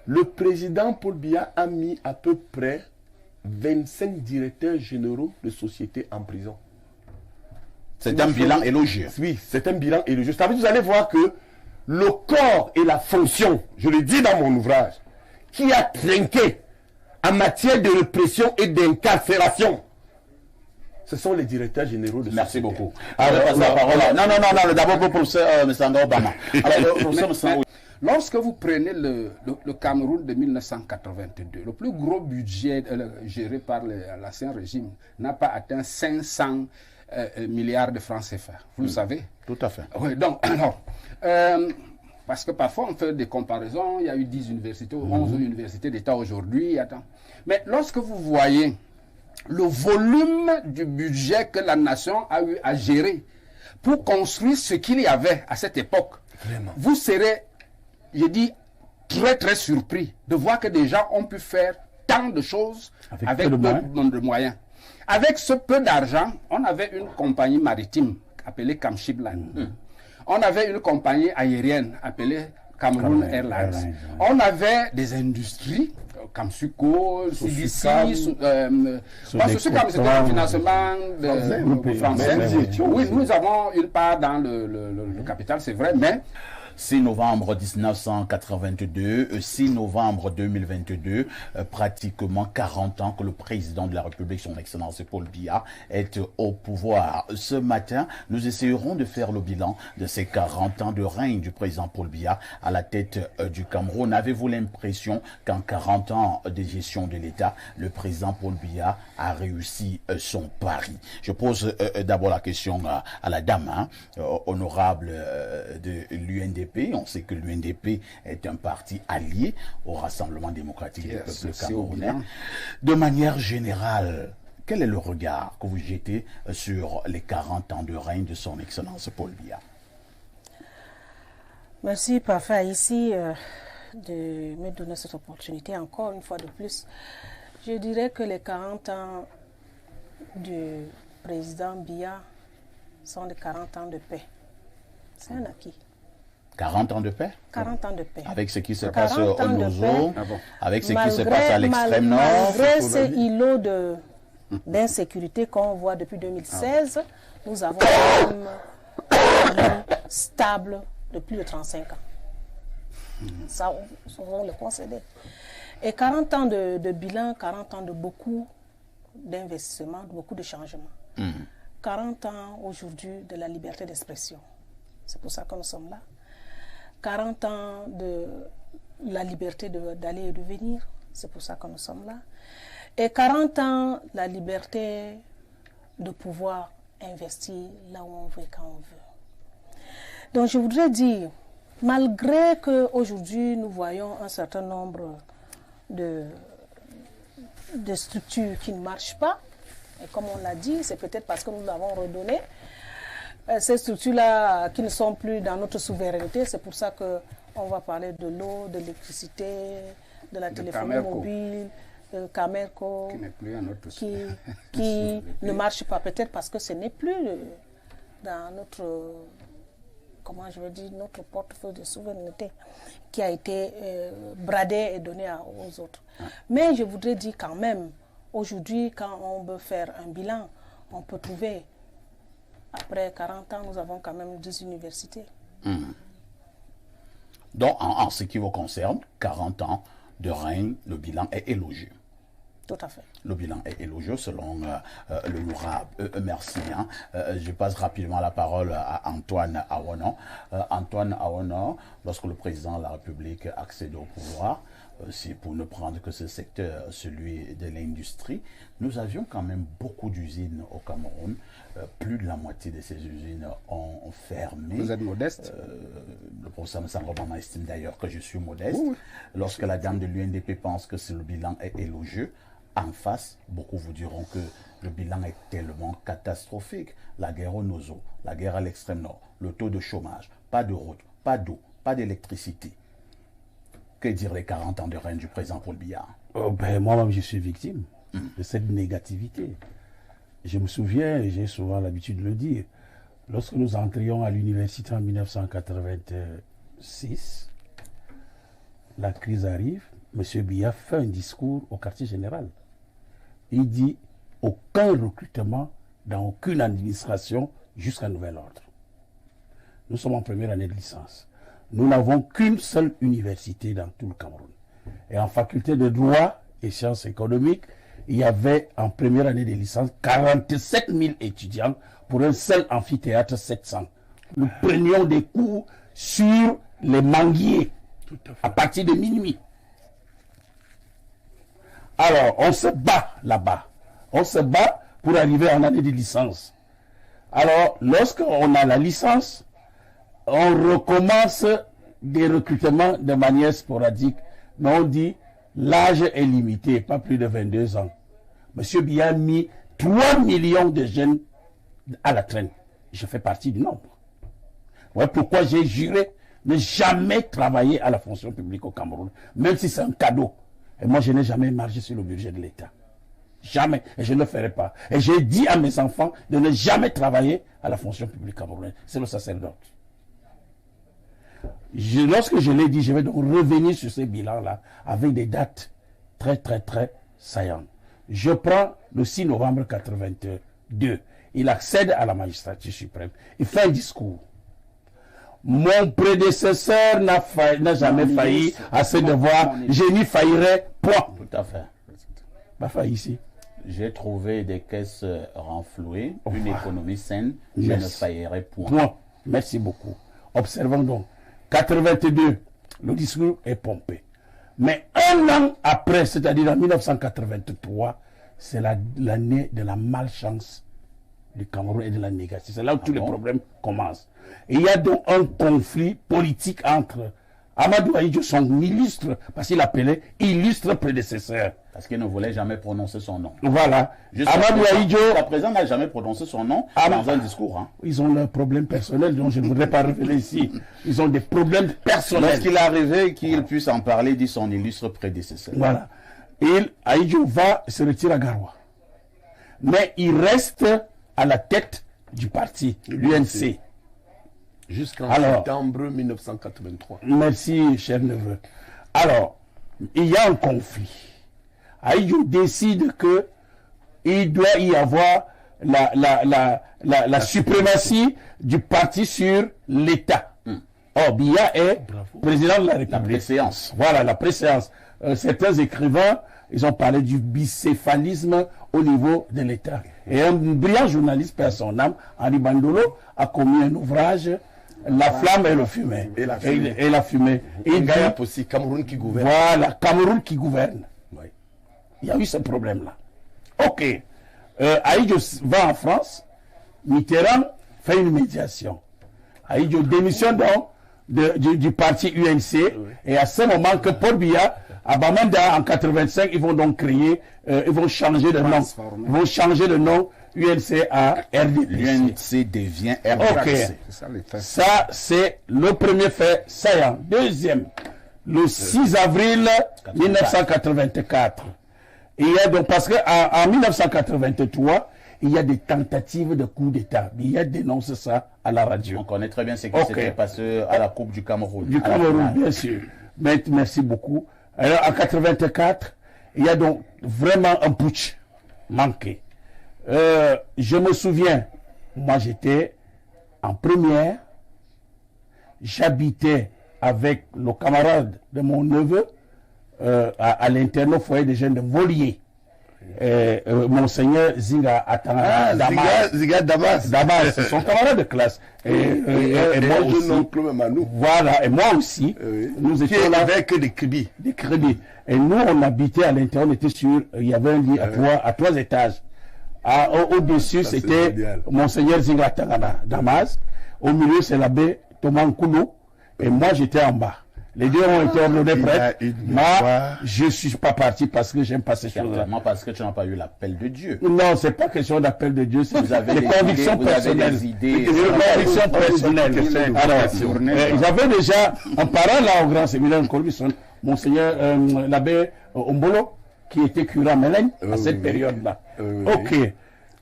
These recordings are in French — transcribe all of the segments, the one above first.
Le président Paul Biya a mis à peu près 25 directeurs généraux de sociétés en prison. C'est un bilan élogieux. Oui, c'est un bilan élogieux. Ça veut dire, vous allez voir que le corps et la fonction, je le dis dans mon ouvrage, qui a trinqué en matière de répression et d'incarcération, ce sont les directeurs généraux de Merci société. beaucoup. Alors, la parole. Non, d'abord pour le professeur M. Obama. Alors, professeur lorsque vous prenez le Cameroun de 1982, le plus gros budget géré par l'ancien régime n'a pas atteint 500 milliards de francs CFA. Vous le savez? Tout à fait. Oui, donc, alors, parce que parfois on fait des comparaisons, il y a eu 10 universités, 11 universités d'État aujourd'hui. Mais lorsque vous voyez le volume du budget que la nation a eu à gérer pour construire ce qu'il y avait à cette époque, vraiment, vous serez, je dis, très très surpris de voir que des gens ont pu faire tant de choses avec peu de moyens. Avec ce peu d'argent, on avait une compagnie maritime appelée Kamshibland. On avait une compagnie aérienne appelée Cameroon Airlines. On avait des industries, Kamsuko, CDC, c'était un financement français. Oui, nous avons une part dans le capital, c'est vrai, mais 6 novembre 1982, 6 novembre 2022, pratiquement 40 ans que le président de la République, son Excellence Paul Biya, est au pouvoir. Ce matin, nous essayerons de faire le bilan de ces 40 ans de règne du président Paul Biya à la tête du Cameroun. Avez-vous l'impression qu'en 40 ans de gestion de l'État, le président Paul Biya a réussi son pari? Je pose d'abord la question à la dame, honorable de l'UNDP. On sait que l'UNDP est un parti allié au Rassemblement démocratique du peuple camerounais. De manière générale, quel est le regard que vous jetez sur les 40 ans de règne de son Excellence Paul Biya? Merci, parfait, ici, de me donner cette opportunité encore une fois de plus. Je dirais que les 40 ans du président Biya sont des 40 ans de paix. C'est un acquis. 40 ans de paix? 40 ans de paix. Avec ce qui se passe au Nozo, avec ce qui se malgré, passe à l'extrême nord. Malgré ces îlots d'insécurité qu'on voit depuis 2016, nous avons un pays stable de plus de 35 ans. Ça, on le concéder. Et 40 ans de bilan, 40 ans de beaucoup d'investissements, beaucoup de changements. 40 ans aujourd'hui de la liberté d'expression. C'est pour ça que nous sommes là. 40 ans de la liberté d'aller et de venir, c'est pour ça que nous sommes là. Et 40 ans la liberté de pouvoir investir là où on veut et quand on veut. Donc je voudrais dire, malgré qu'aujourd'hui nous voyons un certain nombre de structures qui ne marchent pas, et comme on l'a dit, c'est peut-être parce que nous l'avons redonné, ces structures-là qui ne sont plus dans notre souveraineté, c'est pour ça qu'on va parler de l'eau, de l'électricité, de la téléphonie mobile, de Camerco, qui ne marche pas, peut-être parce que ce n'est plus dans notre, comment je veux dire, notre portefeuille de souveraineté qui a été bradé et donné aux autres. Mais je voudrais dire quand même, aujourd'hui, quand on veut faire un bilan, on peut trouver. Après 40 ans, nous avons quand même 10 universités. Donc, en ce qui vous concerne, 40 ans de règne, le bilan est élogieux. Tout à fait. Le bilan est élogieux selon l'honorable. Merci. Je passe rapidement la parole à Antoine Awono. Antoine Awono, lorsque le président de la République accède au pouvoir, c'est pour ne prendre que ce secteur, celui de l'industrie, nous avions quand même beaucoup d'usines au Cameroun. Plus de la moitié de ces usines ont fermé. Vous êtes modeste? Le professeur Obama estime d'ailleurs que je suis modeste. Oui. Lorsque la dame de l'UNDP pense que le bilan est élogieux, en face, beaucoup vous diront que le bilan est tellement catastrophique. La guerre au Nozo, la guerre à l'extrême nord, le taux de chômage, pas de route, pas d'eau, pas d'électricité. Que dire les 40 ans de règne du président Paul Biya? Moi-même, je suis victime de cette négativité. Je me souviens, et j'ai souvent l'habitude de le dire, lorsque nous entrions à l'université en 1986, la crise arrive, M. Biya fait un discours au quartier général. Il dit aucun recrutement dans aucune administration jusqu'à nouvel ordre. Nous sommes en première année de licence. Nous n'avons qu'une seule université dans tout le Cameroun. Et en faculté de droit et sciences économiques, il y avait en première année de licence 47 000 étudiants pour un seul amphithéâtre 700. Nous prenions des cours sur les manguiers à partir de minuit. Alors, on se bat là-bas. On se bat pour arriver en année de licence. Alors, lorsqu'on a la licence, on recommence des recrutements de manière sporadique. Mais on dit, l'âge est limité, pas plus de 22 ans. Monsieur Biya a mis 3 millions de jeunes à la traîne. Je fais partie du nombre. Ouais, pourquoi j'ai juré ne jamais travailler à la fonction publique au Cameroun, même si c'est un cadeau. Et moi, je n'ai jamais marché sur le budget de l'État. Jamais. Et je ne le ferai pas. Et j'ai dit à mes enfants de ne jamais travailler à la fonction publique camerounaise. C'est le sacerdoce. Lorsque je l'ai dit, je vais donc revenir sur ces bilans-là avec des dates très, très, très saillantes. Je prends le 6 novembre 1982. Il accède à la magistrature suprême. Il fait un discours. Mon prédécesseur n'a jamais failli à ses devoirs. Je n'y faillirai point. Tout à fait. Pas failli ici. J'ai trouvé des caisses renflouées, une économie saine. Je ne faillirai point. Point. Merci beaucoup. Observons donc. 82, le discours est pompé. Mais un an après, c'est-à-dire en 1983, c'est l'année de la malchance du Cameroun et de la négativité. C'est là où tous les problèmes commencent. Et il y a donc un conflit politique entre Amadou Ahidjo, son illustre, parce qu'il l'appelait illustre prédécesseur. Parce qu'il ne voulait jamais prononcer son nom. Voilà. Amadou Ahidjo. La présidente n'a jamais prononcé son nom dans un discours. Hein. Ils ont leurs problèmes personnels dont je ne voudrais pas révéler ici. Ils ont des problèmes personnels. Lorsqu'il est arrivé, qu'il puisse en parler, dit son illustre prédécesseur. Voilà. Et Ahidjo se retire à Garoua. Mais il reste à la tête du parti, l'UNC. Jusqu'en septembre 1983. Merci, cher neveu. Alors, il y a un conflit. Ahidjo décide qu'il doit y avoir la suprématie du parti sur l'État. Or, Biya est président de la République. La préséance. Voilà, la préséance. Certains écrivains, ils ont parlé du bicéphalisme au niveau de l'État. Et un brillant journaliste, perd son âme, Henri Bandolo, a commis un ouvrage, La flamme et le fumet. Et la fumée. Et la fumée. Et Ngaya aussi, Cameroun qui gouverne. Voilà, Cameroun qui gouverne. Oui. Il y a eu ce problème-là. Ok. Ahidjo va en France. Mitterrand fait une médiation. Ahidjo démissionne donc du parti UNC. Oui. Et à ce moment que Paul Biya, à Bamenda en 85, ils vont donc créer, ils vont changer de nom. Ils vont changer de nom UNC à RDPC. L'UNC devient RDPC. Ok. Ça, c'est le premier fait saillant. Deuxième, le 6 avril 1984. Il y a donc, parce qu'en 1983, il y a des tentatives de coup d'État. Il y a dénoncé ça à la radio. On connaît très bien ce qui s'était passé à la Coupe du Cameroun. Du Cameroun, bien sûr. Merci beaucoup. Alors, en 84, il y a donc vraiment un putsch manqué. Je me souviens, moi j'étais en première, j'habitais avec le camarade de mon neveu à l'internat foyer des jeunes de Volier. Monseigneur Zinga Atanga Damas. Zinga Damas. Damas, c'est son camarade de classe. Et moi aussi. Voilà, et moi aussi. Nous étions là avec des crédits. Des crédits. Et nous, on habitait à l'intérieur, on était sur, il y avait un lit à trois étages. Au-dessus, c'était Monseigneur Zinga Atanga Damas. Au milieu, c'est l'abbé Thomas Nkoulou. Et moi, j'étais en bas. Les deux ont été ordonnés prêtres. Moi, je ne suis pas parti parce que j'aime pas ces choses-là. Moi, parce que tu n'as pas eu l'appel de Dieu. Non, c'est pas question d'appel de Dieu. Vous avez des convictions personnelles. Des convictions personnelles. Alors, j'avais déjà un parent là au grand séminaire de Colbison, Monseigneur l'abbé Ombolo, qui était curé à Mélène à cette période-là. Ok.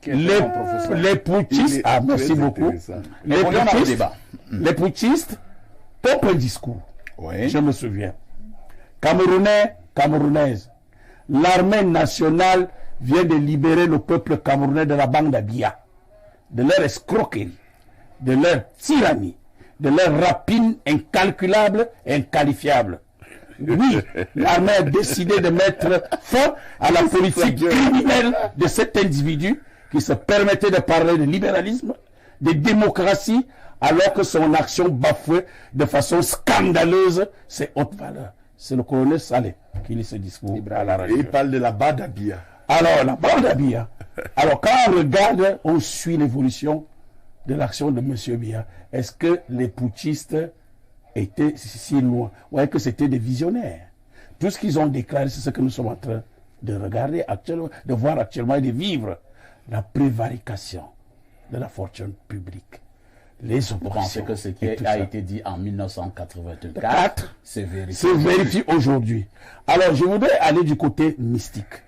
Les putschistes, merci beaucoup. Les putschistes pompent un discours. Oui. Je me souviens. Camerounais, camerounaise. L'armée nationale vient de libérer le peuple camerounais de la bande d'Abia, de leur escroquerie, de leur tyrannie, de leur rapine incalculable et inqualifiable. Oui, l'armée a décidé de mettre fin à la politique criminelle de cet individu qui se permettait de parler de libéralisme, de démocratie, alors que son action bafouait de façon scandaleuse ses hautes valeurs. C'est le colonel Saleh qui lit ce discours à la radio. Et il parle de la bande d'Abia. Alors, la bande d'Abia. Alors, quand on regarde, on suit l'évolution de l'action de M. Biya. Est-ce que les putschistes étaient si loin? Ou est-ce que c'était des visionnaires? Tout ce qu'ils ont déclaré, c'est ce que nous sommes en train de regarder actuellement, de voir actuellement et de vivre. La prévarication de la fortune publique. Les Vous pensez oppressions. que ce qui et tout a ça. été dit en 1984 se vérifie? Se vérifie aujourd'hui. Alors, je voudrais aller du côté mystique.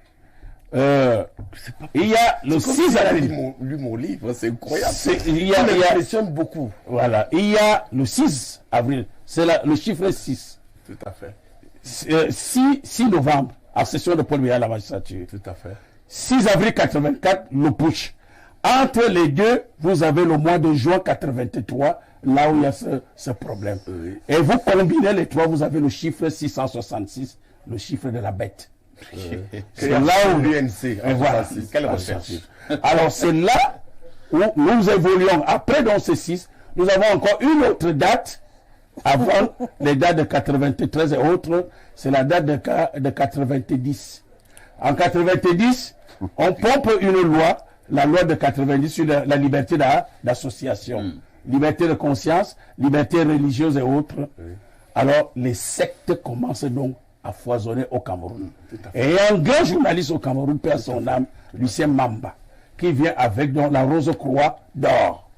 Il y a le 6 avril. Lu mon livre, c'est incroyable. Il Ça m'impressionne beaucoup. Voilà. Il y a le 6 avril. C'est le chiffre 6. Tout à fait. 6 novembre, en session de Paul Biya à la magistrature. Tout à fait. 6 avril 84, le putsch. Entre les deux, vous avez le mois de juin 83, là où il y a ce problème. Oui. Et vous combinez les trois, vous avez le chiffre 666, le chiffre de la bête. C'est là où l'UNC. Et voilà. Quelle recherche? Alors c'est là où nous évoluons. Après dans ces 6, nous avons encore une autre date avant les dates de 93 et autres. C'est la date de 90. En 90, on pompe une loi, la loi de 90 sur la liberté d'association, liberté de conscience, liberté religieuse et autres. Alors les sectes commencent donc à foisonner au Cameroun. Et un grand journaliste au Cameroun, perd son âme, Lucien Mamba, qui vient avec donc, la Rose-Croix d'or.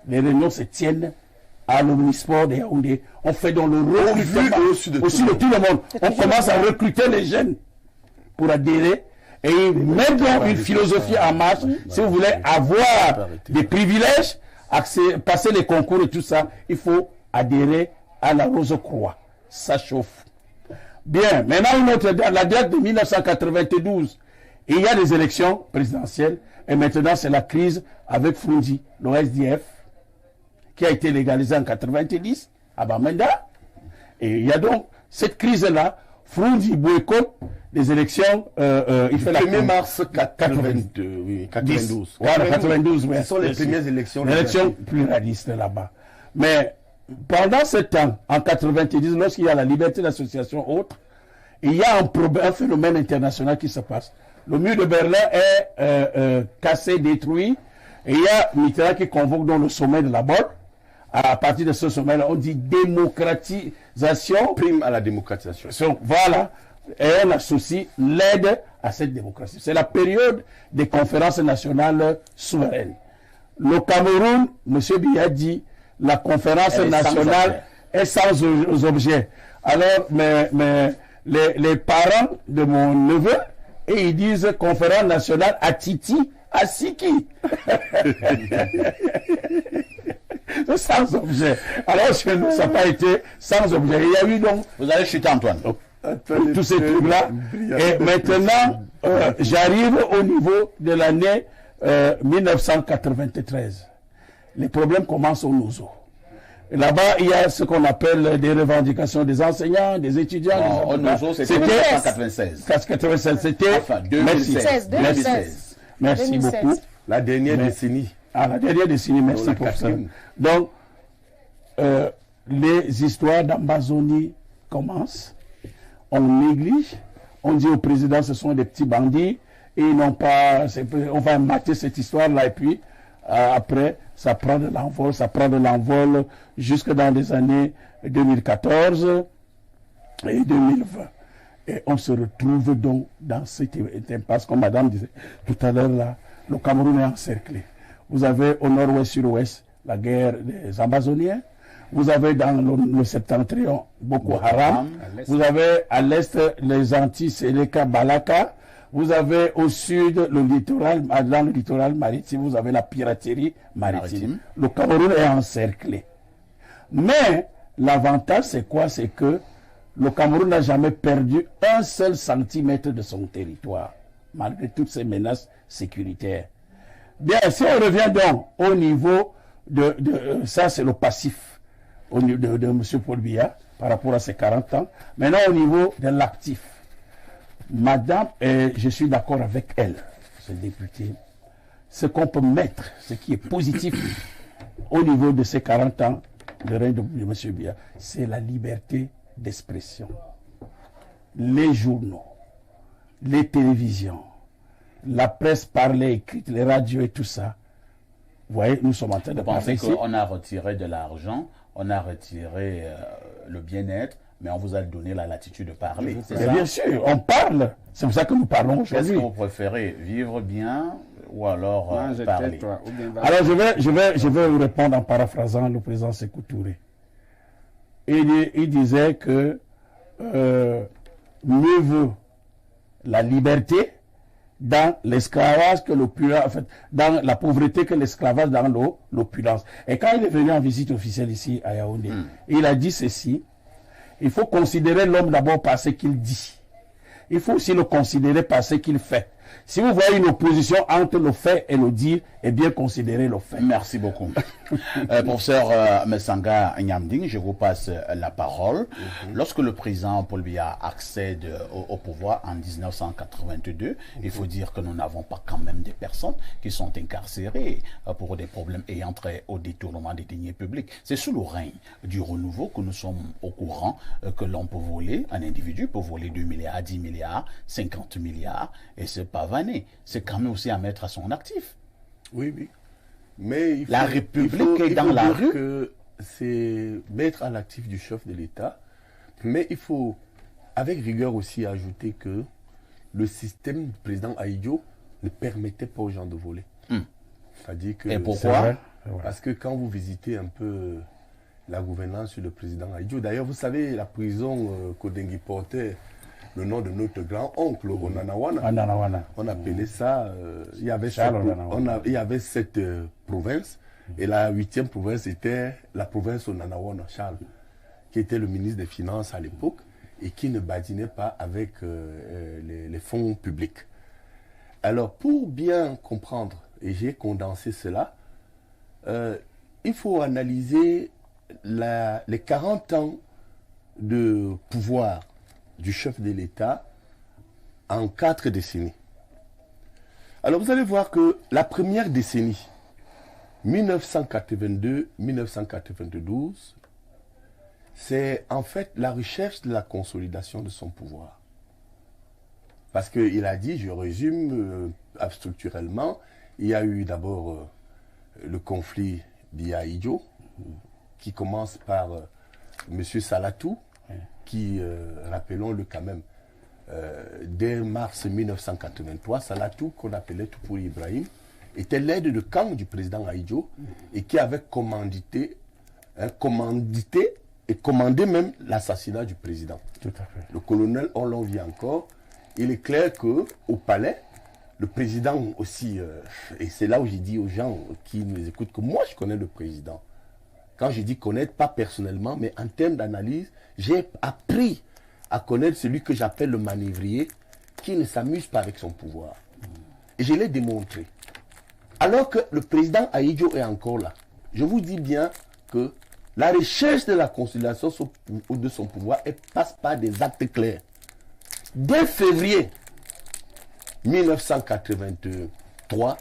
Les réunions se tiennent à l'Omnisport de Yaoundé. On fait dans le recrutement au-dessus de tout le monde. On commence à recruter les jeunes pour adhérer et mettre donc une philosophie en marche. Si vous voulez avoir des privilèges, passer les concours et tout ça, il faut adhérer à la Rose-Croix. Ça chauffe. Bien, maintenant une autre date, la date de 1992. Il y a des élections présidentielles et maintenant c'est la crise avec Frundi, le SDF, qui a été légalisé en 90 à Bamenda. Et il y a donc cette crise-là. Frundi boycotte les élections. Il fait la 1er mars 82, oui, 92. Voilà, 92, oui. Ce sont les premières élections. Les élections pluralistes là-bas. Mais pendant ce temps, en 90, lorsqu'il y a la liberté d'association autre, il y a un phénomène international qui se passe. Le mur de Berlin est cassé, détruit. Et il y a Mitterrand qui convoque dans le sommet de la Bonne. À partir de ce sommet-là, on dit démocratisation. Prime à la démocratisation. Voilà. Et on associe l'aide à cette démocratie. C'est la période des conférences nationales souveraines. Le Cameroun, M. Biya dit, la conférence nationale est sans objet. Alors, les parents de mon neveu, et ils disent conférence nationale à Titi, à Siki. Sans objet. Alors, chez nous, ça n'a pas été sans objet. Il y a eu donc. Vous allez chuter, Antoine. Tous ces trucs-là. Et maintenant, j'arrive au niveau de l'année 1993. Les problèmes commencent au Nozo. Là-bas, il y a ce qu'on appelle des revendications des enseignants, des étudiants. Au Nozo, c'était 1996. 96, c'était. Enfin, 2016. 2016. Merci 2016. beaucoup. La dernière décennie. Ah, la dernière décennie, merci pour ça. Donc, les histoires d'Ambazonie commencent. On néglige. On dit au président, ce sont des petits bandits. Et ils n'ont pas. On va mater cette histoire-là. Et puis, après, ça prend de l'envol jusque dans les années 2014 et 2020. Et on se retrouve donc dans cette impasse, comme madame disait tout à l'heure, là, le Cameroun est encerclé. Vous avez au nord-ouest, sud-ouest, la guerre des Amazoniens. Vous avez dans le septentrion Boko Haram. Vous avez à l'est les Antilles, Seleka, Balaka. Vous avez au sud le littoral, dans le littoral maritime, vous avez la piraterie maritime. Le Cameroun est encerclé. Mais l'avantage, c'est quoi? C'est que le Cameroun n'a jamais perdu un seul centimètre de son territoire, malgré toutes ces menaces sécuritaires. Bien, si on revient donc au niveau ça c'est le passif au niveau de M. Paul Biya par rapport à ses 40 ans. Maintenant au niveau de l'actif. Madame, je suis d'accord avec elle, ce député, ce qu'on peut mettre, ce qui est positif au niveau de ces 40 ans de règne de M. Biya, c'est la liberté d'expression. Les journaux, les télévisions, la presse parlée, écrite, les radios et tout ça. Vous voyez, nous sommes en train de penser ici. On a retiré de l'argent, on a retiré le bien-être, mais on vous a donné la latitude de parler. Bien sûr, on parle. C'est pour ça que nous parlons aujourd'hui. Est-ce que vous préférez vivre bien ou alors parler? Alors je vais vous répondre en paraphrasant le président Sékou Touré. Il disait que mieux vaut la liberté dans l'esclavage que l'opulence, en fait, dans la pauvreté que l'esclavage dans l'opulence. Et quand il est venu en visite officielle ici à Yaoundé, il a dit ceci: il faut considérer l'homme d'abord par ce qu'il dit. Il faut aussi le considérer par ce qu'il fait. Si vous voyez une opposition entre le fait et le dire, et bien considérer le fait. Merci beaucoup. Professeur Messanga Nyamding, je vous passe la parole. Lorsque le président Paul Biya accède au pouvoir en 1982, il faut dire que nous n'avons pas quand même des personnes qui sont incarcérées pour des problèmes ayant trait au détournement des deniers publics. C'est sous le règne du renouveau que nous sommes au courant que l'on peut voler, un individu peut voler 2 milliards, 10 milliards, 50 milliards, et c'est pas vanné. C'est quand même aussi à mettre à son actif. Oui, oui. Mais il faut, la République est dans la rue. C'est mettre à l'actif du chef de l'État. Mais il faut, avec rigueur aussi, ajouter que le système du président Ahidjo ne permettait pas aux gens de voler. C'est-à-dire que... Et pourquoi? Parce que quand vous visitez un peu la gouvernance sur le président Ahidjo, d'ailleurs, vous savez, la prison qu'Odengi portait le nom de notre grand-oncle, Onanawana. On appelait ça... il y avait cette province, et la 8e province était la province Onanawana, Charles, qui était le ministre des Finances à l'époque, et qui ne badinait pas avec les fonds publics. Alors, pour bien comprendre, et j'ai condensé cela, il faut analyser les 40 ans de pouvoir du chef de l'État en 4 décennies. Alors vous allez voir que la première décennie, 1982-1992, c'est en fait la recherche de la consolidation de son pouvoir. Parce qu'il a dit, je résume structurellement, il y a eu d'abord le conflit Biya-Ahidjo, qui commence par M. Salatou, qui, rappelons-le quand même, dès mars 1983, Salatou, qu'on appelait Toupouri Ibrahim, était l'aide de camp du président Ahidjo et qui avait commandité et commandé même l'assassinat du président. Tout à fait. Le colonel, on l'en vit encore. Il est clair qu'au palais, le président aussi, et c'est là où j'ai dit aux gens qui nous écoutent que moi je connais le président. Quand je dis connaître, pas personnellement, mais en termes d'analyse, j'ai appris à connaître celui que j'appelle le manœuvrier, qui ne s'amuse pas avec son pouvoir. Et je l'ai démontré. Alors que le président Ahidjo est encore là, je vous dis bien que la recherche de la consolidation de son pouvoir passe par des actes clairs. Dès février 1983,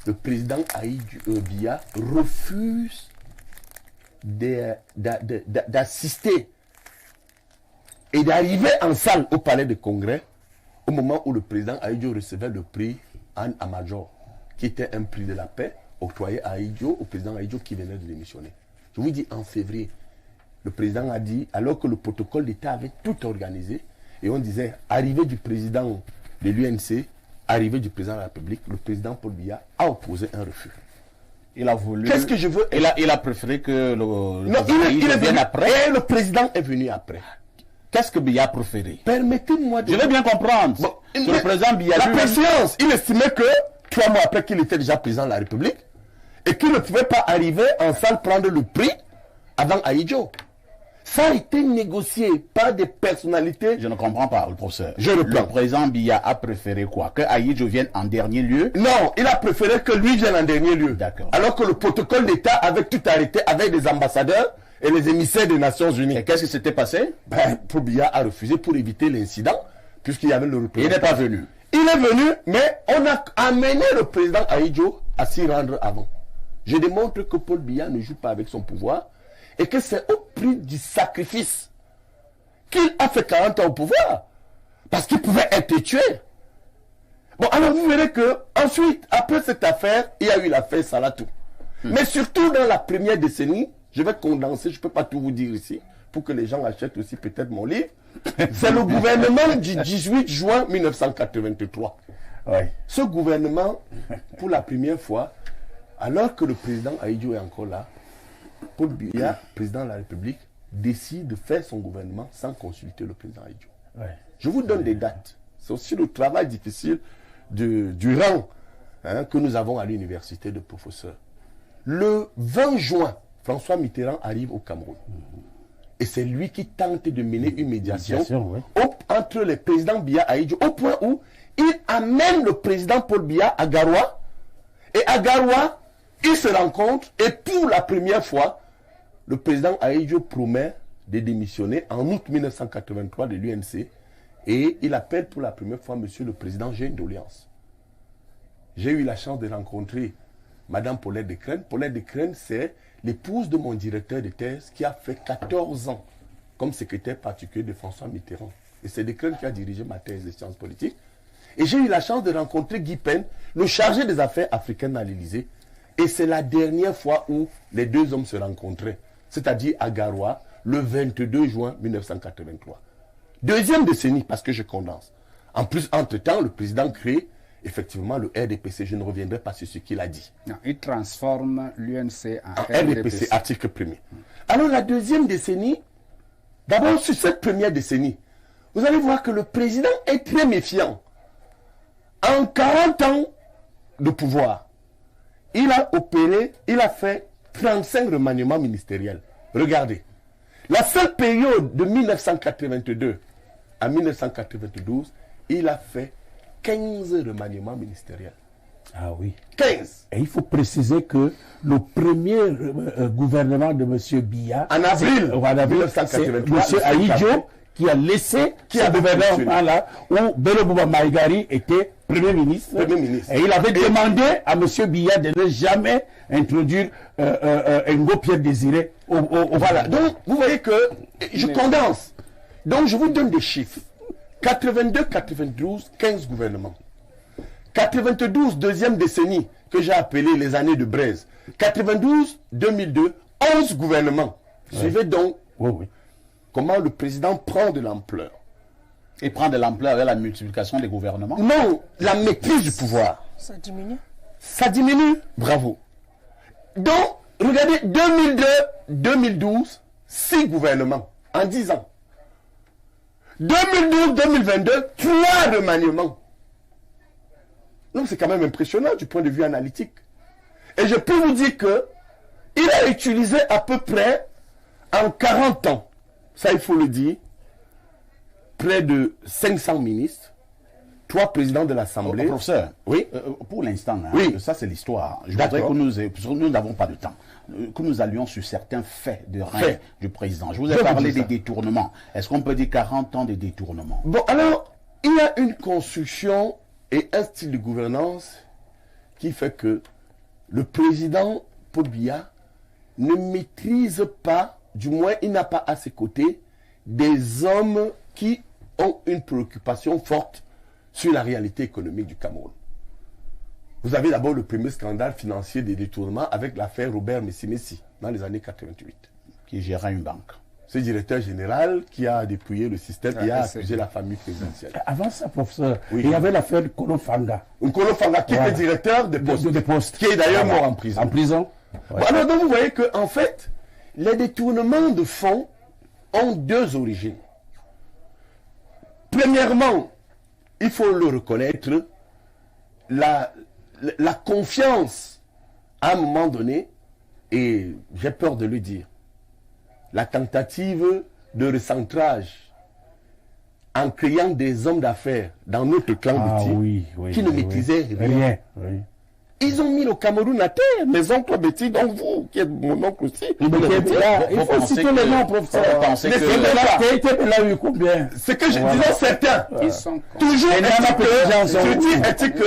le président Ahidjo Biya refuse d'assister et d'arriver en salle au palais de congrès au moment où le président Ahidjo recevait le prix Anne Amajor, qui était un prix de la paix octroyé à Ahidjo, au président Ahidjo qui venait de démissionner. Je vous dis, en février, le président a dit, alors que le protocole d'État avait tout organisé, et on disait, arrivée du président de l'UNC, arrivée du président de la République, le président Paul Biya a opposé un refus. Il a voulu... Qu'est-ce que je veux? Il a préféré que il est venu après. Et le président est venu après. Qu'est-ce que Biya a préféré? Permettez-moi de... Je vais bien comprendre. Bon, le président Biya... La présidence, il estimait que 3 mois après qu'il était déjà président de la et qu'il ne pouvait pas arriver en salle prendre le prix avant Ahidjo. Ça a été négocié par des personnalités. Je ne comprends pas, le professeur. Je reprends. Le président Biya a préféré quoi? Que Ahidjo vienne en dernier lieu? Non, il a préféré que lui vienne en dernier lieu. D'accord. Alors que le protocole d'État avait tout arrêté avec des ambassadeurs et les émissaires des Nations Unies. Et qu'est-ce qui s'était passé? Paul Biya a refusé pour éviter l'incident, puisqu'il y avait le représentant. Il n'est pas venu. Il est venu, mais on a amené le président Ahidjo à s'y rendre avant. Je démontre que Paul Biya ne joue pas avec son pouvoir et que c'est au prix du sacrifice qu'il a fait 40 ans au pouvoir. Parce qu'il pouvait être tué. Bon, alors vous verrez que ensuite, après cette affaire, il y a eu l'affaire Salatou. Mais surtout dans la première décennie, je vais condenser, je ne peux pas tout vous dire ici, pour que les gens achètent aussi peut-être mon livre. C'est le gouvernement du 18 juin 1983. Ouais. Ce gouvernement, pour la première fois, alors que le président Ahidjo est encore là, Paul Biya, président de la République, décide de faire son gouvernement sans consulter le président Ahidjo. Ouais. Je vous donne des dates. C'est aussi le travail difficile du rang que nous avons à l'université de professeurs. Le 20 juin, François Mitterrand arrive au Cameroun. Et c'est lui qui tente de mener une médiation ouais. entre les présidents Biya et Ahidjo, au point où il amène le président Paul Biya à Garoua. Et à Garoua, ils se rencontrent et pour la première fois, le président Ahidjo promet de démissionner en août 1983 de l'UNC et il appelle pour la première fois Monsieur le Président, j'ai une doléance. J'ai eu la chance de rencontrer Madame Paulette Decrène. Paulette Decrène, c'est l'épouse de mon directeur de thèse qui a fait 14 ans comme secrétaire particulier de François Mitterrand. Et c'est Decrène qui a dirigé ma thèse de sciences politiques. Et j'ai eu la chance de rencontrer Guy Pen, le chargé des affaires africaines à l'Élysée. Et c'est la dernière fois où les deux hommes se rencontraient, c'est-à-dire à Garoua, le 22 juin 1983. Deuxième décennie, parce que je condense. En plus, entre-temps, le président crée effectivement le RDPC. Je ne reviendrai pas sur ce qu'il a dit. Non, il transforme l'UNC en RDPC, article 1er. Alors la deuxième décennie, d'abord sur cette première décennie, vous allez voir que le président est très méfiant. En 40 ans de pouvoir, il a opéré, il a fait 35 remaniements ministériels. Regardez. La seule période de 1982 à 1992, il a fait 15 remaniements ministériels. Ah oui. 15. Et il faut préciser que le premier gouvernement de M. Biya, en avril, c'est 1983, M. Ahidjo qui a laissé ce gouvernement-là où Bello Bouba Maïgari était Premier ministre. Et il avait demandé à M. Biya de ne jamais introduire Ngo Pierre Désiré voilà. Donc, vous voyez que je condense. Donc, je vous donne des chiffres. 82, 92, 15 gouvernements. 92, deuxième décennie, que j'ai appelé les années de braise. 92, 2002, 11 gouvernements. Suivez donc comment le président prend de l'ampleur. Il prend de l'ampleur avec la multiplication des gouvernements? Non, la maîtrise du pouvoir. Ça diminue. Ça diminue, bravo. Donc, regardez, 2002, 2012, 6 gouvernements en 10 ans. 2012, 2022, 3 remaniements. Donc c'est quand même impressionnant du point de vue analytique. Et je peux vous dire que il a utilisé à peu près en 40 ans, ça il faut le dire, près de 500 ministres, 3 présidents de l'Assemblée. Professeur, oui. Pour l'instant, oui. Ça c'est l'histoire. Je voudrais que nous n'avons pas de temps, que nous allions sur certains faits de règne du président. Je vous ai parlé des détournements. Est-ce qu'on peut dire 40 ans de détournements? Bon, alors, il y a une construction et un style de gouvernance qui fait que le président Paul Biya ne maîtrise pas, du moins il n'a pas à ses côtés, des hommes qui ont une préoccupation forte sur la réalité économique du Cameroun. Vous avez d'abord le premier scandale financier des détournements avec l'affaire Robert Messi dans les années 88. Qui gérait une banque. C'est le directeur général qui a dépouillé le système et a accusé la famille présidentielle. Avant ça, professeur, il y avait l'affaire Kolo Fanga. Kolo Fanga qui était directeur de postes, qui est d'ailleurs mort en prison. En prison. Bon, alors donc vous voyez que en fait, les détournements de fonds ont 2 origines. Premièrement, il faut le reconnaître, la confiance à un moment donné, et j'ai peur de le dire, la tentative de recentrage en créant des hommes d'affaires dans notre clan Béti qui ne maîtrisaient rien. Ils ont mis le Cameroun à terre, mes oncles Béti, donc vous, qui êtes mon oncle aussi. Il faut citer les noms, professeur. Ce que je disais, certains, toujours est-il que,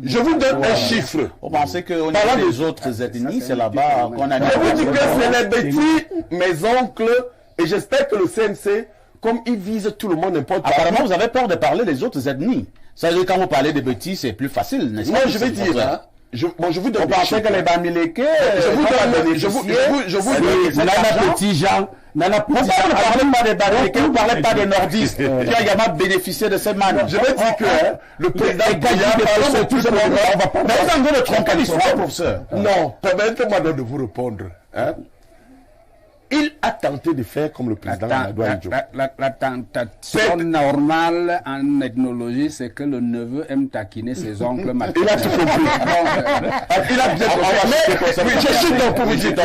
je vous donne un chiffre. Vous pensez qu'au niveau des autres ethnies, c'est là-bas qu'on a... Je vous dis que c'est les Béti, mes oncles, et j'espère que le CNC, comme ils visent tout le monde, n'importe quoi. Apparemment, vous avez peur de parler des autres ethnies. Ça veut dire quand vous parlez des petits, c'est plus facile, n'est-ce pas? Moi, je vais dire, hein, je vous donne. Vous pensez que les Bamileke, je vous donne Nana Petit Jean, Nana Petit Jean, vous ne parlez pas des Bamileke, vous ne parlez pas des nordistes, qui ont également bénéficié de ces mannes. Je vais dire que le président on va pas de tromper l'histoire, professeur. Non, permettez-moi de vous répondre. Il a tenté de faire comme le président Adouane. La tentation normale en ethnologie, c'est que le neveu aime taquiner ses oncles. Il a tout compris. Il a bien compris. Je suis donc pour vous dire.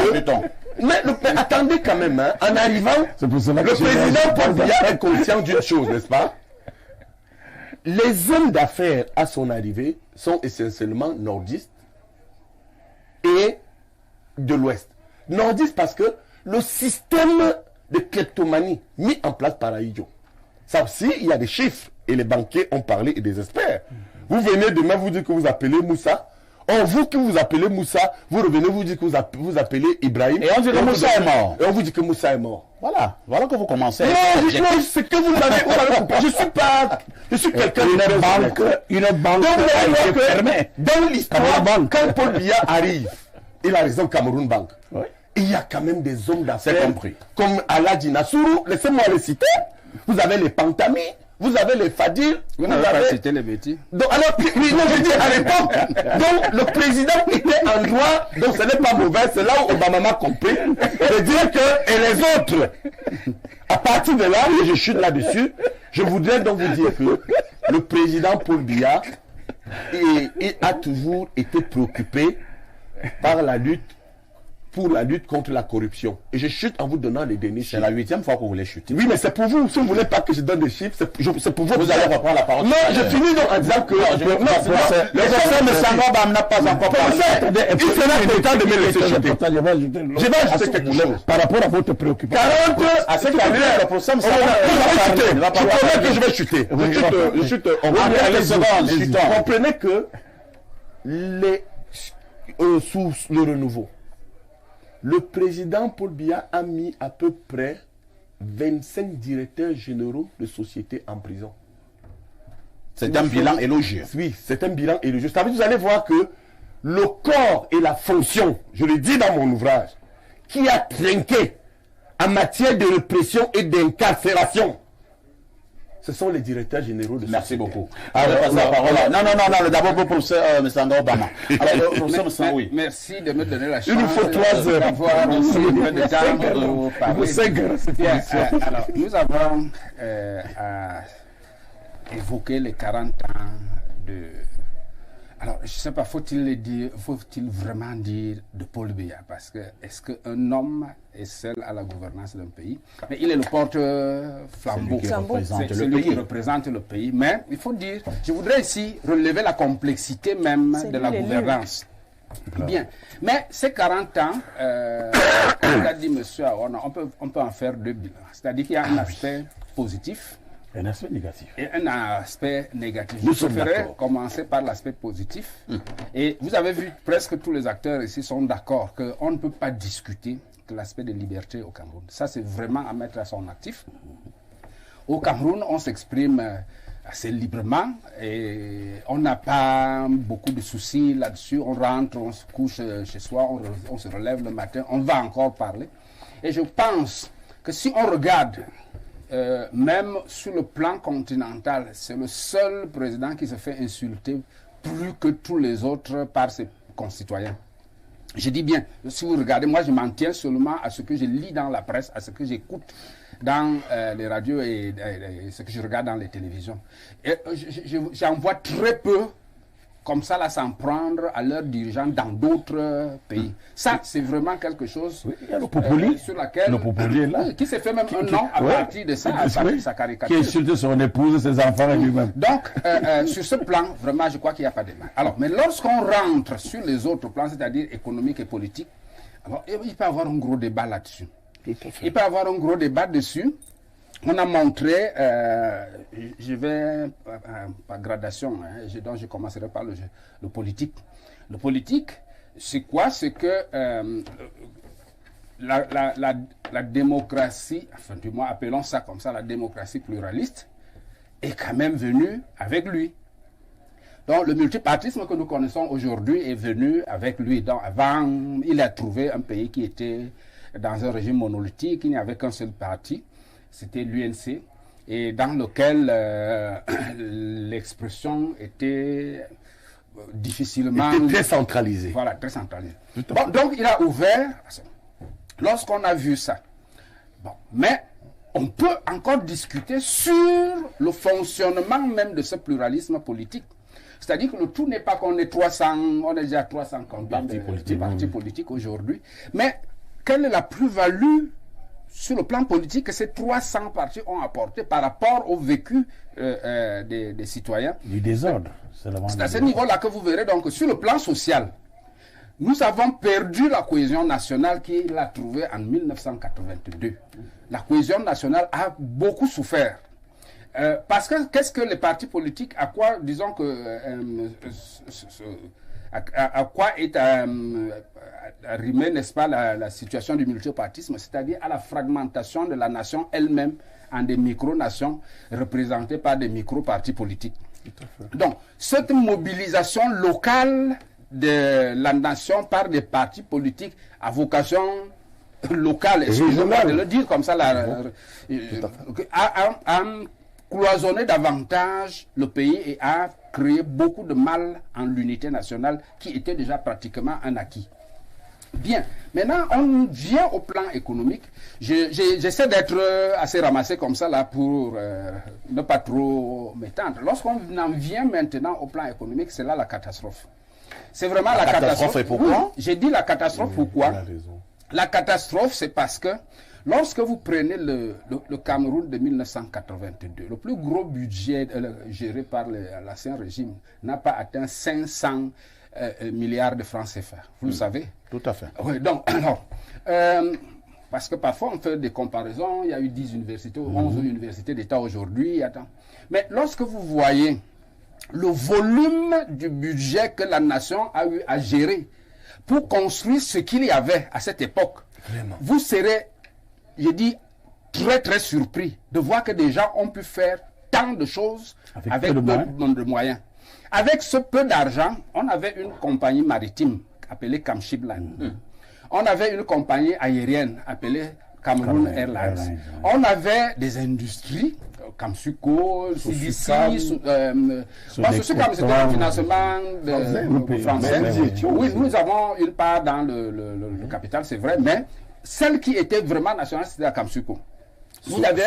Mais attendez quand même, hein, en arrivant, le président Paul Biya est conscient d'une chose, n'est-ce pas? Les hommes d'affaires à son arrivée sont essentiellement nordistes et de l'Ouest. Nordistes parce que le système de kleptomanie mis en place par Aïdjo. Ça aussi, il y a des chiffres. Et les banquiers ont parlé et des experts. Vous venez demain, vous dites que vous appelez Moussa. Or, vous qui vous appelez Moussa, vous revenez, vous dites que vous appelez Ibrahim. Et on dit que Moussa est mort. Et on vous dit que Moussa est mort. Voilà que vous commencez. Non, c'est que vous avez compris. Je suis quelqu'un une banque dans l'histoire, quand Paul Biya arrive, il a raison, Cameroun Bank. Oui. Il y a quand même des hommes d'affaires comme Aladji Nassourou, laissez-moi les citer. Vous avez les Pantami, vous avez les Fadil. Vous n'avez pas cité les Béti. Donc, alors, oui, non, je dis à l'époque, donc le président était en droit, donc ce n'est pas mauvais, c'est là où Obama m'a compris, de dire que, et les autres, à partir de là, et je chute là-dessus, je voudrais donc vous dire que le président Paul Biya il a toujours été préoccupé par la lutte contre la corruption. Et je chute en vous donnant les derniers chiffres. C'est la 8e fois que vous voulez chuter. Oui, mais c'est pour vous. Si vous ne voulez pas que je donne des chiffres, c'est pour vous. Vous allez reprendre la parole. Non, je finis donc en disant que... Le professeur Messangor n'a pas encore parlé. Il sera important de me laisser chuter. Je vais ajouter quelque chose. Par rapport à votre préoccupation. 40... À ce le professeur je vais chuter. Je chute. Comprenez que sous le renouveau, le président Paul Biya a mis à peu près 25 directeurs généraux de sociétés en prison. C'est un bilan élogieux. Oui, c'est un bilan élogieux. Vous allez voir que le corps et la fonction, je le dis dans mon ouvrage, qui a trinqué en matière de répression et d'incarcération, ce sont les directeurs généraux de Merci beaucoup. Alors, la parole. Non, d'abord pour professeur Messangor Obama. Alors, professeur Messangor, oui. Merci de me donner la chance. Il nous faut 3 heures. D'avoir aussi un peu de temps pour parler. Alors, nous avons évoqué les 40 ans de... Alors, je ne sais pas, faut-il vraiment dire de Paul Biya? Parce que, est-ce qu'un homme est seul à la gouvernance d'un pays? Mais il est le porte-flambeau. C'est celui qui représente le pays. Mais il faut dire, je voudrais ici relever la complexité même de la gouvernance. Bien. Mais ces 40 ans, comme l'a dit M. Aouana, on peut en faire 2 bilans. C'est-à-dire qu'il y a un aspect positif. Un aspect négatif. Et un aspect négatif. Je préférerais commencer par l'aspect positif. Et vous avez vu, presque tous les acteurs ici sont d'accord qu'on ne peut pas discuter de l'aspect de liberté au Cameroun. Ça, c'est vraiment à mettre à son actif. Au Cameroun, on s'exprime assez librement et on n'a pas beaucoup de soucis là-dessus. On rentre, on se couche chez soi, on se relève le matin, on va encore parler. Et je pense que si on regarde... même sur le plan continental, c'est le seul président qui se fait insulter plus que tous les autres par ses concitoyens. Je dis bien, si vous regardez, moi je m'en tiens seulement à ce que je lis dans la presse, à ce que j'écoute dans les radios et ce que je regarde dans les télévisions. Et j'en vois très peu comme ça, là, s'en prendre à leurs dirigeants dans d'autres pays. Ça, c'est vraiment quelque chose Oui, il y a le Popoli. sur laquelle... Le Popoli est là. Oui, qui s'est fait même un nom à partir de ça, à partir de sa Qui caricature. insulte son épouse, ses enfants et lui-même. Donc, sur ce plan, vraiment, je crois qu'il n'y a pas de mal. Alors, mais lorsqu'on rentre sur les autres plans, c'est-à-dire économique et politique, alors, il peut y avoir un gros débat là-dessus. Il peut y avoir un gros débat dessus. On a montré, je vais par gradation, hein, donc je commencerai par le politique. Le politique, c'est quoi? C'est que la démocratie, enfin du moins appelons ça comme ça, la démocratie pluraliste, est quand même venue avec lui. Donc le multipartisme que nous connaissons aujourd'hui est venu avec lui. Donc avant, il a trouvé un pays qui était dans un régime monolithique, il n'y avait qu'un seul parti, c'était l'UNC, et dans lequel l'expression était difficilement... Était très centralisé. Voilà, très centralisé. Bon, donc il a ouvert, lorsqu'on a vu ça, bon, mais on peut encore discuter sur le fonctionnement même de ce pluralisme politique. C'est-à-dire que le tout n'est pas qu'on est 300, on est déjà 300 partis politiques aujourd'hui, mais quelle est la plus-value sur le plan politique que ces 300 partis ont apporté par rapport au vécu des citoyens? Du désordre. C'est à ce niveau-là que vous verrez donc sur le plan social, nous avons perdu la cohésion nationale qu'il a trouvée en 1982. La cohésion nationale a beaucoup souffert. Parce que qu'est-ce que les partis politiques, à quoi, disons que, à quoi est arrimée, n'est-ce pas, la situation du multipartisme, c'est-à-dire à la fragmentation de la nation elle-même en des micro-nations représentées par des micro-partis politiques. Donc, cette mobilisation locale de la nation par des partis politiques à vocation locale, excusez-moi de le dire comme ça, a cloisonné davantage le pays et a créé beaucoup de mal en l'unité nationale qui était déjà pratiquement un acquis. Bien, maintenant on vient au plan économique. J'essaie d'être assez ramassé comme ça là pour ne pas trop m'étendre. Lorsqu'on en vient maintenant au plan économique, c'est là la catastrophe. C'est vraiment la catastrophe. Et pourquoi? Oui, j'ai dit la catastrophe, pourquoi? La catastrophe, c'est parce que lorsque vous prenez le Cameroun de 1982, le plus gros budget géré par l'ancien régime n'a pas atteint 500 milliards de francs CFA. Vous le savez? Tout à fait. Oui, donc, alors, parce que parfois on fait des comparaisons, il y a eu 10 universités, 11 universités d'État aujourd'hui. Mais lorsque vous voyez le volume du budget que la nation a eu à gérer pour construire ce qu'il y avait à cette époque, vous serez, je dis, très très surpris de voir que des gens ont pu faire tant de choses avec peu de moyens. Avec ce peu d'argent, on avait une compagnie maritime appelée Camshipline. On avait une compagnie aérienne appelée Cameroon Airlines. On avait des industries, Kamsuko, CDC, c'était un financement français. Oui, nous avons une part dans le capital, c'est vrai, mais celle qui était vraiment nationale, c'était la Kamsuko. Vous avez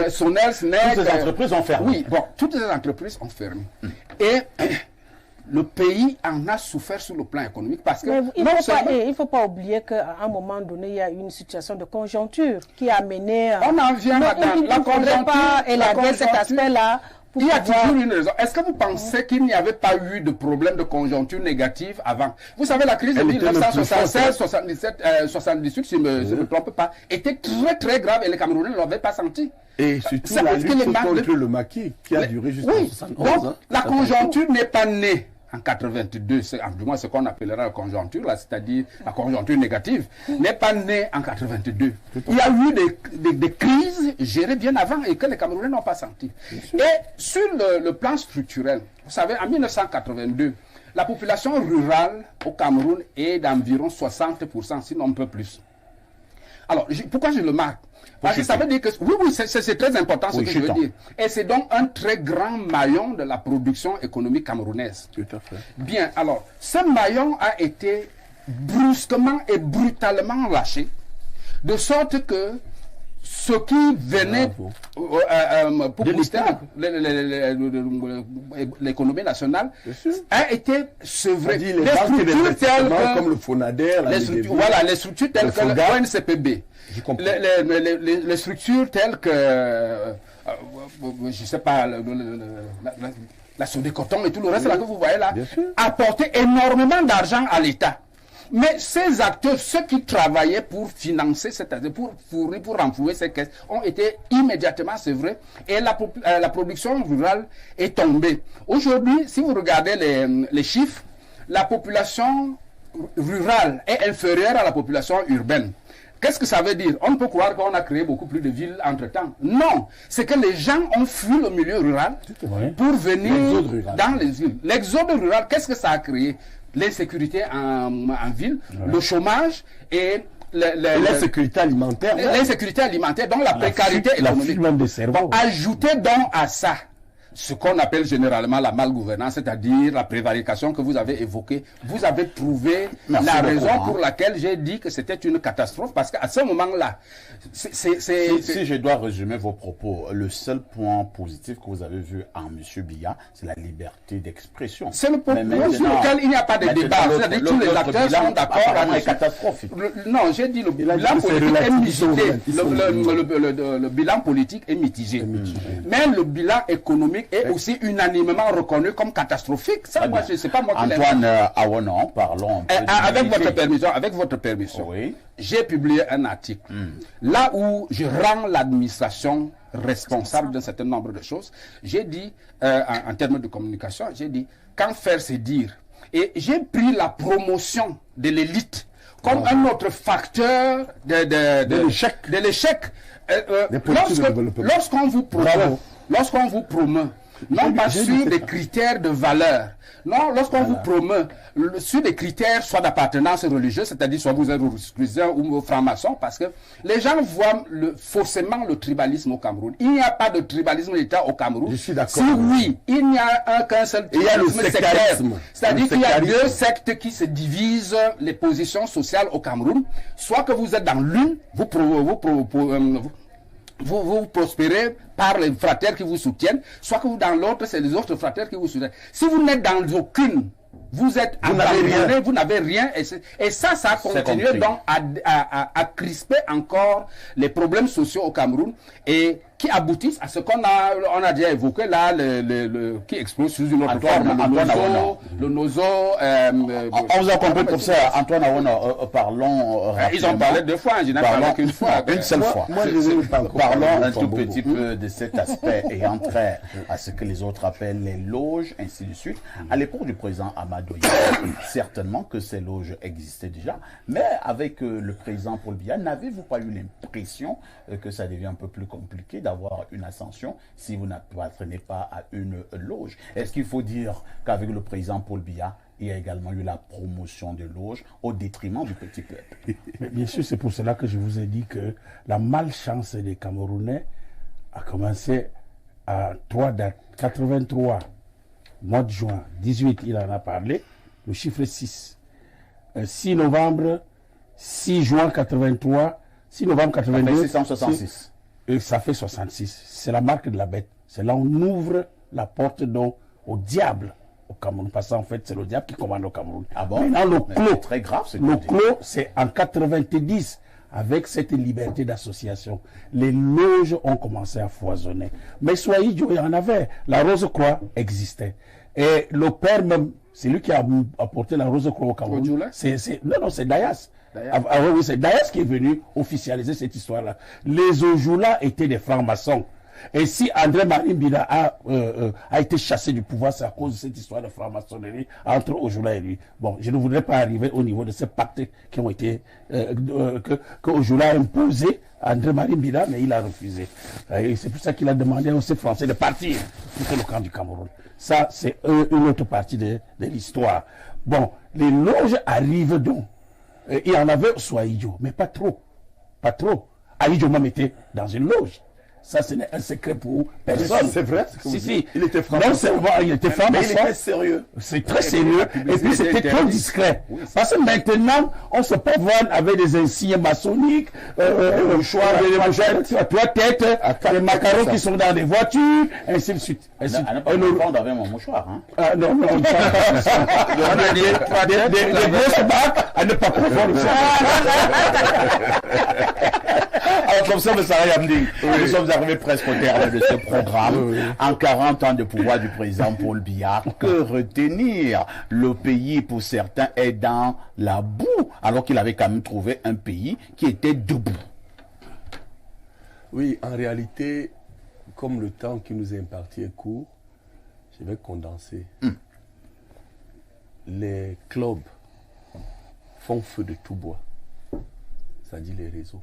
Sonel, SNEL. Toutes les entreprises ont fermé. Oui, bon, toutes les entreprises ont fermé. Et le pays en a souffert sur le plan économique parce que il ne faut pas oublier qu'à un moment donné, il y a eu une situation de conjoncture qui a mené... On en vient maintenant. La conjoncture, pas élargir cet aspect-là. Il y a toujours une raison. Est-ce que vous pensez qu'il n'y avait pas eu de problème de conjoncture négative avant? Vous savez, la crise de 1976, 77, 78, si je ne me trompe pas, était très très grave et les Camerounais ne l'avaient pas senti. Et surtout la lutte contre le maquis qui a duré jusqu'en 1971. Donc, la conjoncture n'est pas née en 82, du moins ce qu'on appellera la conjoncture, c'est-à-dire la conjoncture négative, n'est pas née en 82. Il y a eu des crises gérées bien avant et que les Camerounais n'ont pas senti. Et sur le plan structurel, vous savez, en 1982, la population rurale au Cameroun est d'environ 60%, sinon un peu plus. Alors, pourquoi je le marque? Parce que ça veut dire que, oui, c'est très important ce que je veux dire. Et c'est donc un très grand maillon de la production économique camerounaise. Tout à fait. Bien, alors, ce maillon a été brusquement et brutalement lâché, de sorte que ce qui venait pour booster l'économie nationale a été sevré. Les structures telles que, comme le FONADER, les structures telles que le ONCPB, les structures telles que, je ne sais pas, la Sodécoton et tout le reste là que vous voyez là, apportaient énormément d'argent à l'État. Mais ces acteurs, ceux qui travaillaient pour financer pour fournir, pour renflouer ces caisses, ont été immédiatement sevrés et la production rurale est tombée. Aujourd'hui, si vous regardez les chiffres, la population rurale est inférieure à la population urbaine. Qu'est-ce que ça veut dire? On peut croire qu'on a créé beaucoup plus de villes entre-temps. Non, c'est que les gens ont fui le milieu rural pour venir dans les villes. L'exode rural, qu'est-ce que ça a créé? L'insécurité en ville, le chômage et l'insécurité alimentaire. L'insécurité alimentaire, donc la précarité économique. Ajoutez donc à ça ce qu'on appelle généralement la malgouvernance, c'est-à-dire la prévarication que vous avez évoquée. Vous avez trouvé la raison pour laquelle j'ai dit que c'était une catastrophe, parce qu'à ce moment-là, si je dois résumer vos propos, le seul point positif que vous avez vu en M. Biya, c'est la liberté d'expression. C'est le point sur lequel il n'y a pas de débat. C'est-à-dire tous les acteurs sont d'accord avec catastrophique. Non, j'ai dit le bilan politique est mitigé. Le bilan politique est mitigé. Mais le bilan économique est aussi unanimement reconnu comme catastrophique. Ça, moi, je sais pas moi qui l'ai. Antoine Awono, parlons un peu. Avec votre permission, j'ai publié un article là où je rends l'administration responsable d'un certain nombre de choses. J'ai dit, en termes de communication, j'ai dit, quand faire c'est dire. Et j'ai pris la promotion de l'élite comme un autre facteur de l'échec. Lorsqu'on vous promeut, non pas sur des critères de valeur, non, lorsqu'on vous promeut sur des critères soit d'appartenance religieuse, c'est-à-dire soit vous êtes exclusif ou franc-maçon, parce que les gens voient forcément le tribalisme au Cameroun. Il n'y a pas de tribalisme d'État au Cameroun. Je suis d'accord. Si oui, il n'y a qu'un seul tribalisme sectaire. C'est-à-dire qu'il y a deux sectes qui se divisent les positions sociales au Cameroun. Soit que vous êtes dans l'une, vous prospérez par les frères qui vous soutiennent, soit que vous dans l'autre, c'est les autres frères qui vous soutiennent. Si vous n'êtes dans aucune, vous êtes abandonné, vous n'avez rien, et ça a continué donc à crisper encore les problèmes sociaux au Cameroun, et qui aboutissent à ce qu'on a déjà évoqué là, qui explose sous une autre forme, le nozo. On vous a compris pour ça, Antoine Awono, parlons. Ils ont parlé deux fois, je n'ai parlé qu'une fois. Une seule fois. Moi, je parlons un tout petit peu de cet aspect ayant trait à ce que les autres appellent les loges, ainsi de suite. À l'époque du président Amadou Yahya, certainement que ces loges existaient déjà, mais avec le président Paul Biya, n'avez-vous pas eu l'impression que ça devient un peu plus compliqué d'avoir une ascension si vous n'appartenez pas à une loge? Est-ce qu'il faut dire qu'avec le président Paul Biya, il y a également eu la promotion de loges au détriment du petit peuple? Bien sûr, c'est pour cela que je vous ai dit que la malchance des Camerounais a commencé à 3 dates. 83, mois de juin, 18, il en a parlé, le chiffre 6. 6 novembre, 6 juin 83, 6 novembre 82. 666. Et ça fait 66. C'est la marque de la bête. C'est là où on ouvre la porte donc au diable au Cameroun. Parce qu'en fait, c'est le diable qui commande au Cameroun. Ah bon? Maintenant, le clos, très grave, le clos, c'est en 90, avec cette liberté d'association. Les loges ont commencé à foisonner. Mais soyez, il y en avait. La Rose-Croix existait. Et le père même, c'est lui qui a apporté la Rose-Croix au Cameroun. Non, c'est Dayas. Oui, c'est Dayas qui est venu officialiser cette histoire-là. Les Ojoula étaient des francs-maçons. Et si André-Marie Mbida a été chassé du pouvoir, c'est à cause de cette histoire de franc-maçonnerie entre Ojoula et lui. Bon, je ne voudrais pas arriver au niveau de ces pactes qui ont été que Ojoula a imposé à André-Marie Mbida, mais il a refusé. Et c'est pour ça qu'il a demandé aux Français de partir pour le camp du Cameroun. Ça, c'est une autre partie de l'histoire. Bon, les loges arrivent donc. Il y en avait au Soaïdjo, mais pas trop. Pas trop. Aïdjo même était dans une loge. Ça, ce n'est un secret pour personne. C'est vrai. Si. Il était franc-maçon. Non seulement il était franc-maçon. Mais il était sérieux. C'est très sérieux. Et puis c'était très discret. Parce que maintenant, on se peut voir avec des insignes maçonniques, trois têtes, les macarons qui sont dans des voitures, ainsi de suite. À ne pas confondre avec mon mouchoir. Hein. Non, des grosses bacs, à ne pas confondre. Alors comme ça, nous sommes arrivés presque au terme de ce programme. En 40 ans de pouvoir du président Paul Biya, que retenir? Le pays, pour certains, est dans la boue, alors qu'il avait quand même trouvé un pays qui était debout. Oui, en réalité, comme le temps qui nous est imparti est court, je vais condenser. Les clubs font feu de tout bois, c'est-à-dire les réseaux.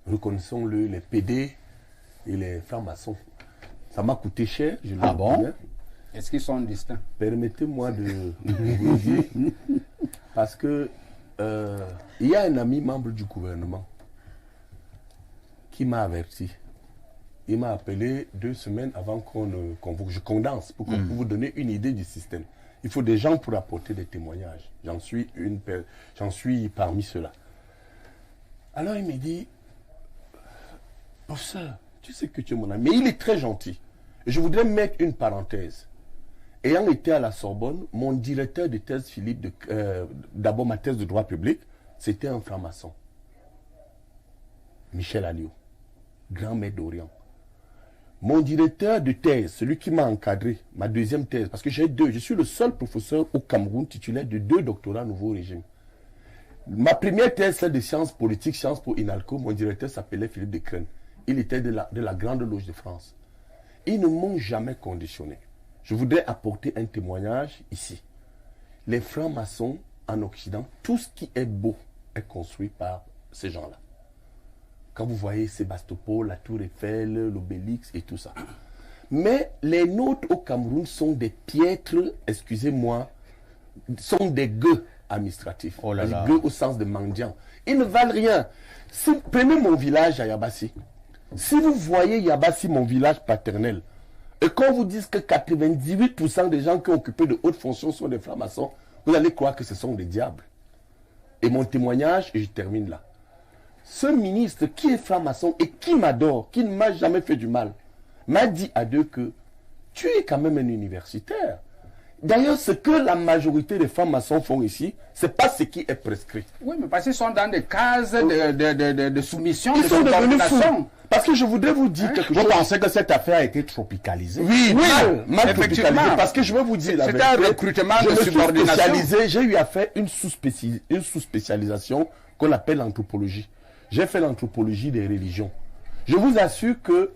Reconnaissons-le, les PD et les francs-maçons. Ça m'a coûté cher, je le dis bien. Est-ce qu'ils sont distincts? Permettez-moi de vous dire, parce que il y a un ami membre du gouvernement qui m'a averti. Il m'a appelé 2 semaines avant qu'on convoque. Je condense pour vous donner une idée du système. Il faut des gens pour apporter des témoignages. J'en suis parmi ceux-là. Alors il me dit, professeur, tu sais que tu es mon ami, mais il est très gentil. Et je voudrais mettre une parenthèse. Ayant été à la Sorbonne, mon directeur de thèse, Philippe, d'abord ma thèse de droit public, c'était un franc-maçon. Michel Alliot, grand maître d'Orient. Mon directeur de thèse, celui qui m'a encadré, ma deuxième thèse, parce que j'ai 2, je suis le seul professeur au Cameroun titulaire de 2 doctorats nouveau régime. Ma première thèse, celle de sciences politiques, Sciences Po INALCO, mon directeur s'appelait Philippe Descrennes. Il était de la Grande Loge de France. Ils ne m'ont jamais conditionné. Je voudrais apporter un témoignage ici. Les francs-maçons en Occident, tout ce qui est beau est construit par ces gens-là. Quand vous voyez Sébastopol, la Tour Eiffel, l'Obélix et tout ça. Mais les nôtres au Cameroun sont des piètres, excusez-moi, sont des gueux administratifs. Oh là là. Des gueux au sens de mendiants. Ils ne valent rien. Prenez mon village à Yabassi. Si vous voyez Yabassi, mon village paternel, et qu'on vous dise que 98% des gens qui ont occupé de hautes fonctions sont des francs-maçons, vous allez croire que ce sont des diables. Et mon témoignage, et je termine là. Ce ministre qui est franc-maçon et qui m'adore, qui ne m'a jamais fait du mal, m'a dit à deux que tu es quand même un universitaire. D'ailleurs, ce que la majorité des francs-maçons font ici, ce n'est pas ce qui est prescrit. Oui, mais parce qu'ils sont dans des cases de soumission, ils sont devenus fous. domination. Parce que je voudrais vous dire quelque chose. Vous pensez que cette affaire a été tropicalisée? Oui, mal effectivement. tropicalisée. Parce que je vais vous dire la vérité. C'est un recrutement de subordination. J'ai eu à faire une sous-spécialisation qu'on appelle l'anthropologie. J'ai fait l'anthropologie des religions. Je vous assure que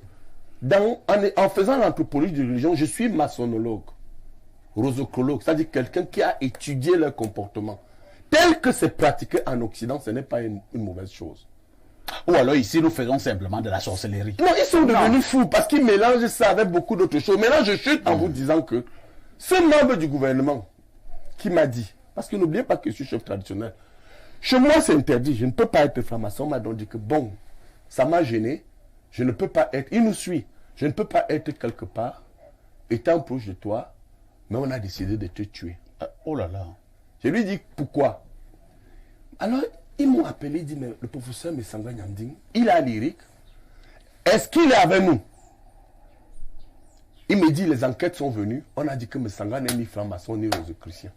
en faisant l'anthropologie des religions, je suis maçonnologue, rosocologue, c'est-à-dire quelqu'un qui a étudié leur comportement. Tel que c'est pratiqué en Occident, ce n'est pas une mauvaise chose. Ou alors ici, nous faisons simplement de la sorcellerie. Non, ils sont devenus fous parce qu'ils mélangent ça avec beaucoup d'autres choses. Maintenant, je chute en vous disant que ce membre du gouvernement qui m'a dit, parce que n'oubliez pas que je suis chef traditionnel, chez moi c'est interdit, je ne peux pas être franc-maçon, m'a donc dit que bon, ça m'a gêné, je ne peux pas être, il nous suit, je ne peux pas être quelque part, étant proche de toi, mais on a décidé de te tuer. Oh là là. Je lui dis pourquoi. Alors, ils m'ont appelé, ils disent, mais le professeur Messanga Nyanding, il est à l'IRIC. Est-ce qu'il est avec nous? Il me dit, les enquêtes sont venues. On a dit que Messanga n'est ni franc-maçon ni rosicrucien.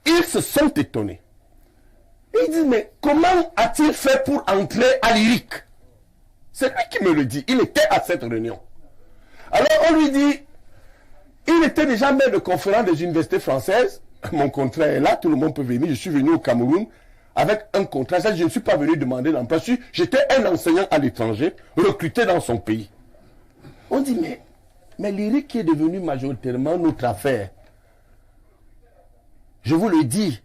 Ils se sont étonnés. Ils disent, mais comment a-t-il fait pour entrer à l'IRIC? C'est lui qui me le dit. Il était à cette réunion. Alors on lui dit, il était déjà maître de conférence des universités françaises. Mon contrat est là, tout le monde peut venir. Je suis venu au Cameroun avec un contrat. Ça, je ne suis pas venu demander l'emploi. J'étais un enseignant à l'étranger, recruté dans son pays. On dit, mais l'IRIC qui est devenu majoritairement notre affaire. Je vous le dis,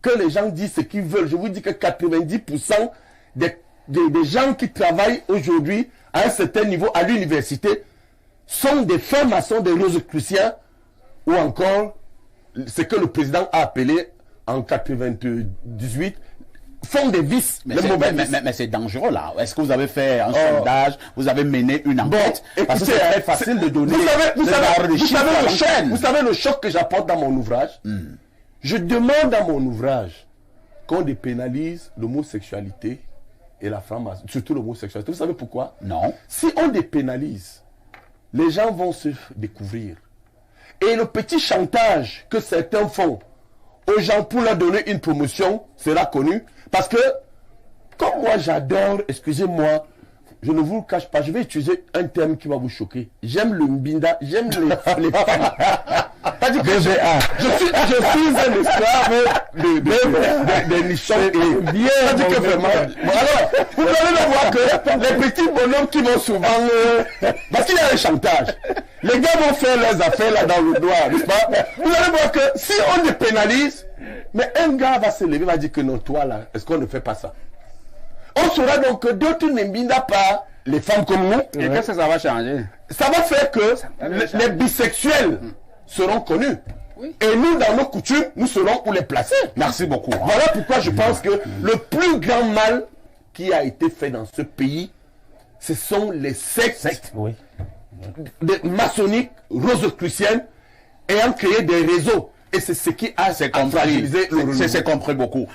que les gens disent ce qu'ils veulent. Je vous dis que 90% des gens qui travaillent aujourd'hui à un certain niveau à l'université sont des francs-maçons, des rosicruciens ou encore ce que le président a appelé en 98 font des vices, Mais les mauvais vices. mais c'est dangereux là. Est-ce que vous avez fait un sondage, vous avez mené une enquête? Parce que écoutez, c'est très facile de donner vous savez chaîne. le choc que j'apporte dans mon ouvrage. Je demande dans mon ouvrage qu'on dépénalise l'homosexualité et la franc-maçonnerie, surtout l'homosexualité. Vous savez pourquoi? Non. Si on dépénalise, les gens vont se découvrir. Et le petit chantage que certains font aux gens pour leur donner une promotion sera connu. Parce que, comme moi j'adore, excusez-moi, je ne vous le cache pas, je vais utiliser un terme qui va vous choquer. J'aime le mbinda, j'aime les femmes. C'est-à-dire que je suis un esclave des nichons et bien. C'est-à-dire que vraiment. Alors, vous allez voir que les petits bonhommes qui vont souvent. Parce qu'il y a un chantage. Les gars vont faire leurs affaires là dans le noir, n'est-ce pas? Vous allez voir que si on les pénalise, mais un gars va se lever, va dire que non, toi là, est-ce qu'on ne fait pas ça? On saura donc que d'autres ne bindent pas les femmes comme nous. Et qu'est-ce que ça va changer? Ça va faire que les bisexuels seront connus. Oui. Et nous, dans nos coutumes, nous serons où les placer. Merci beaucoup. Voilà pourquoi je pense que le plus grand mal qui a été fait dans ce pays, ce sont les sectes Oui. maçonniques, rosicruciennes, ayant créé des réseaux. Et c'est ce qui a fragilisé le renouveau. C'est compris beaucoup.